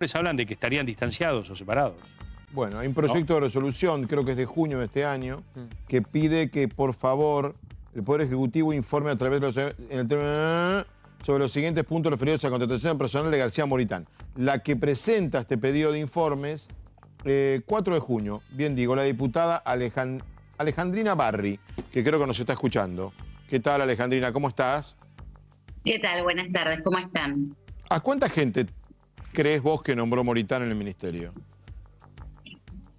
Les hablan de que estarían distanciados o separados. Bueno, hay un proyecto de resolución, creo que es de junio de este año, que pide que, por favor, el Poder Ejecutivo informe a través de sobre los siguientes puntos referidos a la contratación personal de García Moritán. La que presenta este pedido de informes, 4 de junio, bien digo, la diputada Alejandrina Barri, que creo que nos está escuchando. ¿Qué tal, Alejandrina? ¿Cómo estás? ¿Qué tal? Buenas tardes, ¿cómo están? ¿A cuánta gente crees vos que nombró Moritán en el ministerio?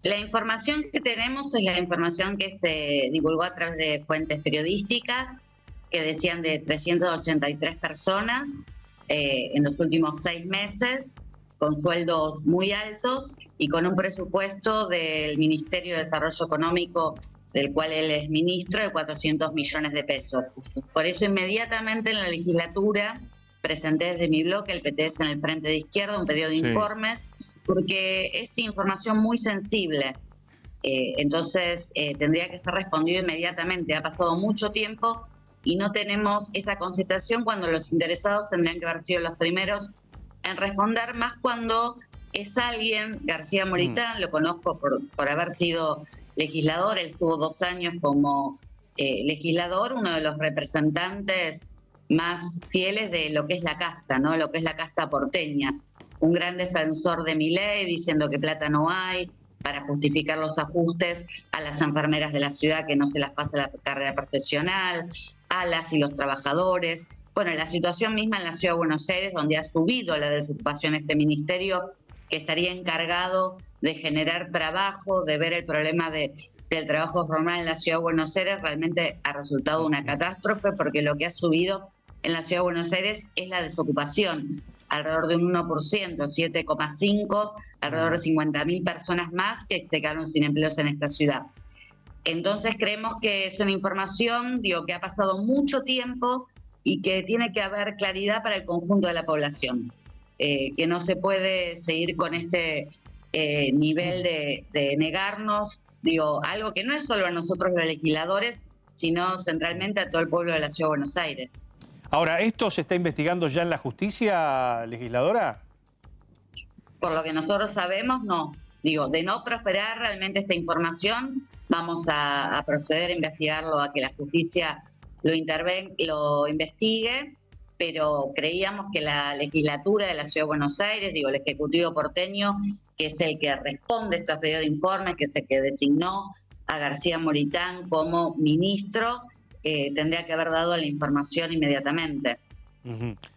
La información que tenemos es la información que se divulgó a través de fuentes periodísticas que decían de 383 personas en los últimos 6 meses, con sueldos muy altos y con un presupuesto del Ministerio de Desarrollo Económico, del cual él es ministro, de 400 millones de pesos. Por eso inmediatamente en la legislatura presenté desde mi bloque, el PTS en el Frente de Izquierda, un pedido de informes, porque es información muy sensible. Entonces tendría que ser respondido inmediatamente. Ha pasado mucho tiempo y no tenemos esa concentración cuando los interesados tendrían que haber sido los primeros en responder, más cuando es alguien, García Moritán, lo conozco por haber sido legislador, él estuvo 2 años como legislador, uno de los representantes más fieles de lo que es la casta, ¿no? Lo que es la casta porteña. Un gran defensor de Milei, diciendo que plata no hay para justificar los ajustes a las enfermeras de la ciudad que no se las pasa la carrera profesional, a las y los trabajadores. Bueno, la situación misma en la Ciudad de Buenos Aires, donde ha subido la desocupación este ministerio, que estaría encargado de generar trabajo, de ver el problema del trabajo formal en la Ciudad de Buenos Aires, realmente ha resultado una catástrofe, porque lo que ha subido en la Ciudad de Buenos Aires es la desocupación, alrededor de un 1%, 7,5%, alrededor de 50.000 personas más que se quedaron sin empleos en esta ciudad. Entonces creemos que es una información, que ha pasado mucho tiempo y que tiene que haber claridad para el conjunto de la población, que no se puede seguir con este nivel de negarnos, algo que no es solo a nosotros los legisladores, sino centralmente a todo el pueblo de la Ciudad de Buenos Aires. Ahora, ¿esto se está investigando ya en la justicia, legisladora? Por lo que nosotros sabemos, no. De no prosperar realmente esta información, vamos a proceder a investigarlo, a que la justicia lo investigue, pero creíamos que la legislatura de la Ciudad de Buenos Aires, el Ejecutivo porteño, que es el que responde a estos pedidos de informes, que es el que designó a García Moritán como ministro, tendría que haber dado la información inmediatamente.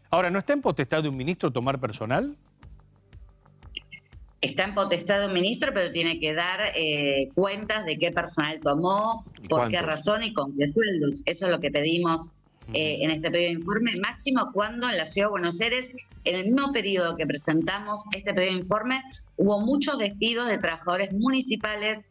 Ahora, ¿no está en potestad de un ministro tomar personal? Está en potestad de un ministro, pero tiene que dar cuentas de qué personal tomó, por qué razón y con qué sueldos. Eso es lo que pedimos en este pedido de informe, máximo cuando en la Ciudad de Buenos Aires, en el mismo periodo que presentamos este pedido de informe, hubo muchos despidos de trabajadores municipales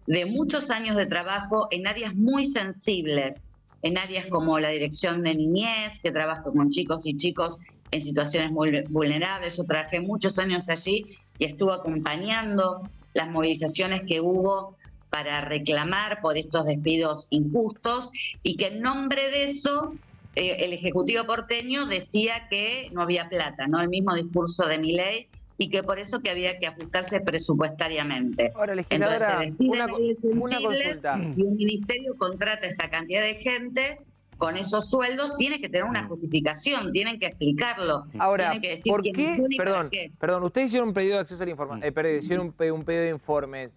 de muchos años de trabajo en áreas muy sensibles, en áreas como la dirección de niñez, que trabaja con chicos y chicos en situaciones muy vulnerables. Yo trabajé muchos años allí y estuve acompañando las movilizaciones que hubo para reclamar por estos despidos injustos, y que en nombre de eso el Ejecutivo porteño decía que no había plata, ¿no? El mismo discurso de Milei, y que por eso que había que ajustarse presupuestariamente. Ahora, legisladora, una consulta. Y un ministerio contrata esta cantidad de gente con esos sueldos, tiene que tener una justificación, tienen que explicarlo. Ahora, tienen que decir ¿por qué? Perdón, ustedes hicieron un pedido de acceso a la información, hicieron un pedido de informes,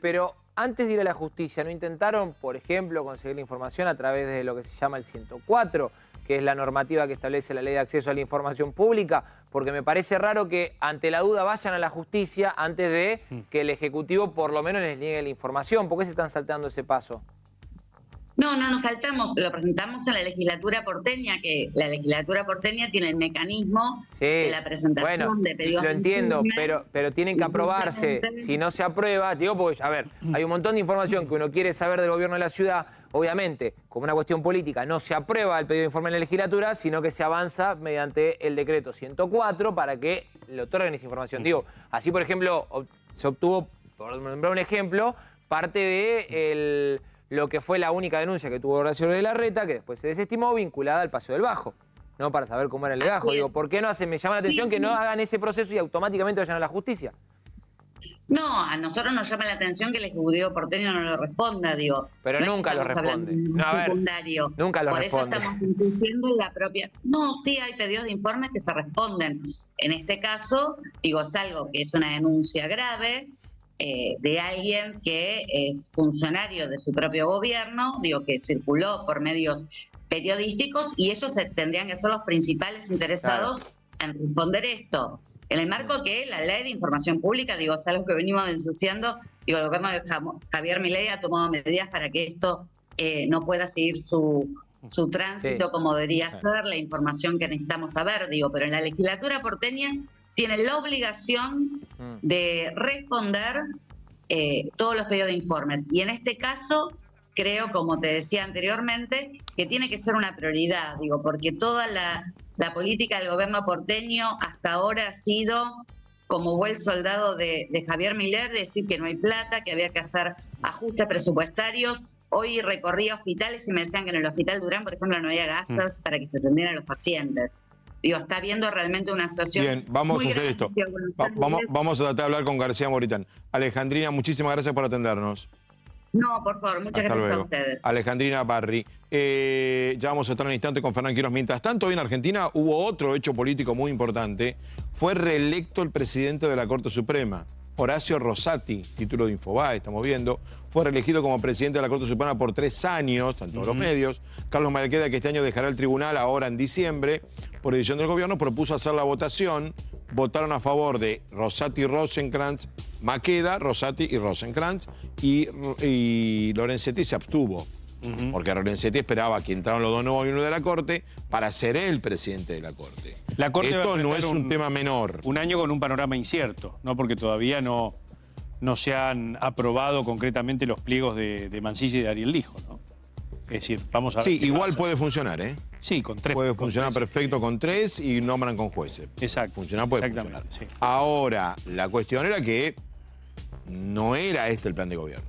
pero antes de ir a la justicia, ¿no intentaron, por ejemplo, conseguir la información a través de lo que se llama el 104, que es la normativa que establece la Ley de Acceso a la Información Pública? Porque me parece raro que ante la duda vayan a la justicia antes de que el Ejecutivo por lo menos les niegue la información. ¿Por qué se están saltando ese paso? No nos saltamos, lo presentamos en la legislatura porteña, que la legislatura porteña tiene el mecanismo de la presentación de pedidos. Lo entiendo, pero tienen que aprobarse. Si no se aprueba, porque, a ver, hay un montón de información que uno quiere saber del gobierno de la ciudad. Obviamente, como una cuestión política, no se aprueba el pedido de informe en la legislatura, sino que se avanza mediante el decreto 104 para que le otorguen esa información. Así, por ejemplo, se obtuvo, por nombrar un ejemplo, parte de lo que fue la única denuncia que tuvo Horacio de Larreta, que después se desestimó, vinculada al Paseo del Bajo. ¿no? Para saber cómo era el legajo. Digo, ¿por qué no hacen? Me llama la atención que no hagan ese proceso y automáticamente vayan a la justicia. No, a nosotros nos llama la atención que el Ejecutivo porteño no lo responda, digo. Pero no nunca lo estamos hablando responde. de un No, a ver, secundario. nunca lo Por responde. eso estamos insistiendo en la propia... No, sí hay pedidos de informes que se responden. En este caso, digo, es algo que es una denuncia grave de alguien que es funcionario de su propio gobierno, digo, que circuló por medios periodísticos y ellos tendrían que ser los principales interesados en responder esto. En el marco que la ley de información pública, digo, es algo que venimos denunciando, digo, el gobierno de Javier Milei ha tomado medidas para que esto no pueda seguir su tránsito como debería ser, la información que necesitamos saber, digo, pero en la legislatura porteña tiene la obligación de responder todos los pedidos de informes. Y en este caso, creo, como te decía anteriormente, que tiene que ser una prioridad, digo, porque toda la política del gobierno porteño hasta ahora ha sido como buen soldado de Javier Milei, decir que no hay plata, que había que hacer ajustes presupuestarios. Hoy recorrí hospitales y me decían que en el Hospital Durán, por ejemplo, no había gasas para que se atendieran los pacientes. Digo, está habiendo realmente una situación. Bien, vamos a hacer esto. Vamos a tratar de hablar con García Moritán. Alejandrina, muchísimas gracias por atendernos. No, por favor, muchas gracias a ustedes. Alejandrina Barri. Ya vamos a estar en un instante con Fernán Quiroz. Mientras tanto, hoy en Argentina hubo otro hecho político muy importante. Fue reelecto el presidente de la Corte Suprema, Horacio Rosati, título de Infobae, estamos viendo. Fue reelegido como presidente de la Corte Suprema por 3 años, están todos los medios. Carlos Maqueda, que este año dejará el tribunal ahora en diciembre, por decisión del gobierno, propuso hacer la votación. Votaron a favor de Rosati, Rosenkrantz, Maqueda, Rosati y Rosenkrantz, y Lorenzetti se abstuvo. Porque Lorenzetti esperaba que entraran los 2 nuevos miembros de la Corte para ser él presidente de la Corte. La Corte Esto no es un tema menor. Un año con un panorama incierto, ¿no? Porque todavía no se han aprobado concretamente los pliegos de Mansilla y de Ariel Lijo, ¿no? Es decir, vamos a ver. Sí, qué igual pasa. puede funcionar, ¿eh? Sí, con 3. Puede funcionar perfecto con 3 y nombran con jueces. Exacto. Funcionar puede funcionar. Sí. Ahora, la cuestión era que no era este el plan de gobierno.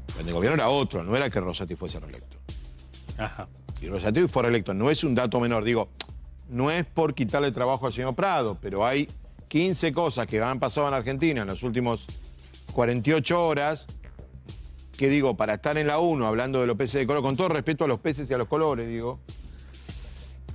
El plan de gobierno era otro, no era que Rosati fuese reelecto. Ajá. Y Rosati fue reelecto, no es un dato menor. Digo, no es por quitarle trabajo al señor Prado, pero hay 15 cosas que han pasado en Argentina en los últimos 48 horas que, digo, para estar en la 1 hablando de los peces de color, con todo respeto a los peces y a los colores, digo,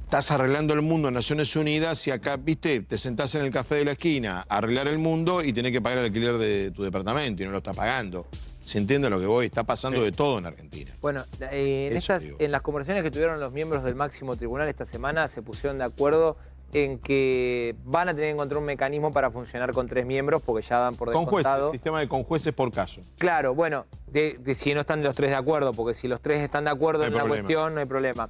estás arreglando el mundo en Naciones Unidas y acá, viste, te sentás en el café de la esquina a arreglar el mundo y tenés que pagar el alquiler de tu departamento y no lo estás pagando. ¿Se entiende a lo que voy? Está pasando de todo en Argentina. Bueno, en las conversaciones que tuvieron los miembros del máximo tribunal esta semana se pusieron de acuerdo en que van a tener que encontrar un mecanismo para funcionar con 3 miembros porque ya dan por descontado. Con jueces, sistema de conjueces por caso. Claro, bueno, si no están los 3 de acuerdo, porque si los 3 están de acuerdo en la cuestión no hay problema.